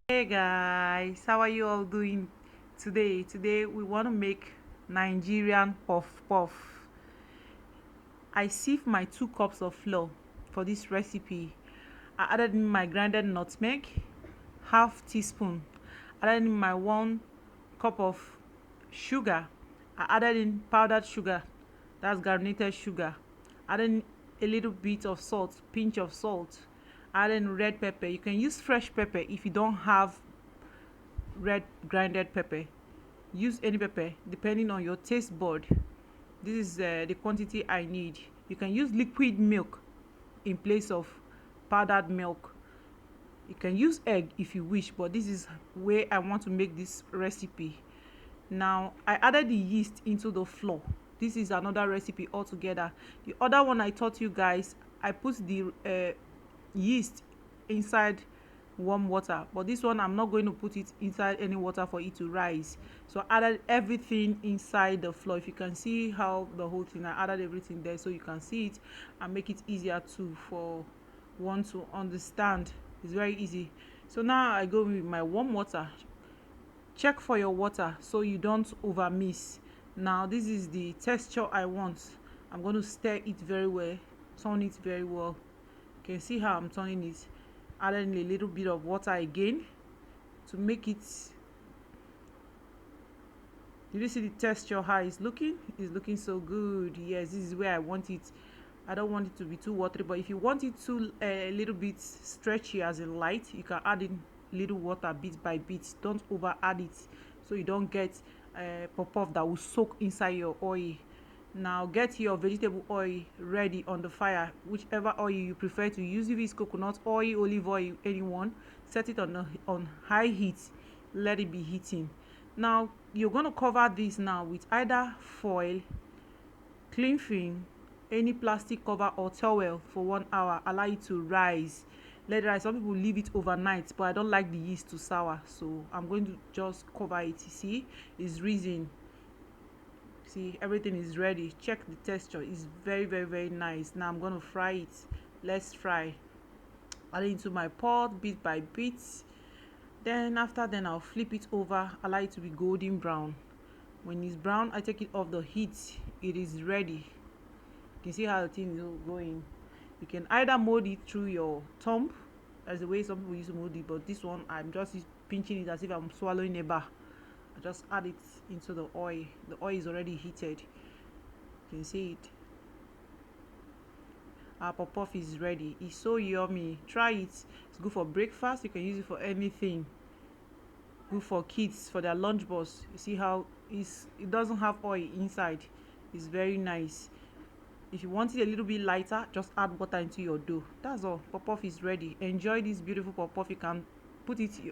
Hey guys, how are you all doing today we want to make Nigerian puff puff. I sieve my 2 cups of flour for this recipe. I added in my grinded nutmeg, half teaspoon. Added in my 1 cup of sugar. I added in powdered sugar, that's granulated sugar. Added in a little bit of salt, pinch of salt. Added in red pepper. You can use fresh pepper if you don't have red grinded pepper. Use any pepper depending on your taste bud. This is the quantity I need. You can use liquid milk in place of powdered milk. You can use egg if you wish, but this is where I want to make this recipe. Now I added the yeast into the flour. This is another recipe altogether. The other one I taught you guys, I put the yeast inside warm water, but this one I'm not going to put it inside any water for it to rise. So I added everything inside the flour. If you can see how the whole thing, I added everything there so you can see it and make it easier too for one to understand. It's very easy. So now I go with my warm water. Check for your water so you don't over mix. Now this is the texture I want. I'm going to stir it very well, turn it very well. You can see how I'm turning it. Adding a little bit of water again to make it. Did you see the texture how it's looking? It's looking so good. Yes, this is where I want it. I don't want it to be too watery, but if you want it to a little bit stretchy as in light, you can add in little water bit by bit. Don't over add it so you don't get puff puff that will soak inside your oil. Now get your vegetable oil ready on the fire, whichever oil you prefer to use. If it's coconut oil, olive oil, anyone, set it on high heat. Let it be heating. Now you're going to cover this now with either foil, cling film, any plastic cover or towel for 1 hour. Allow it to rise. Let it rise. Some people leave it overnight, but I don't like the yeast to sour, so I'm going to just cover it. You see, it's rising. See, everything is ready. Check the texture. It's very nice. Now I'm going to fry it. Let's fry. Add it into my pot bit by bit. Then after then I'll flip it over. Allow it to be golden brown. When it's brown, I take it off the heat. It is ready. You can see how the thing is going. You can either mold it through your thumb, as the way some people use to mold it, but this one I'm just pinching it as if I'm swallowing a bar. I just add it into the oil. The oil is already heated. You can see it. Our puff puff is ready. It's so yummy. Try it. It's good for breakfast. You can use it for anything. Good for kids for their lunch box. You see how it doesn't have oil inside. It's very nice. If you want it a little bit lighter, just add butter into your dough. That's all. Puff puff is ready. Enjoy this beautiful puff puff. You can put it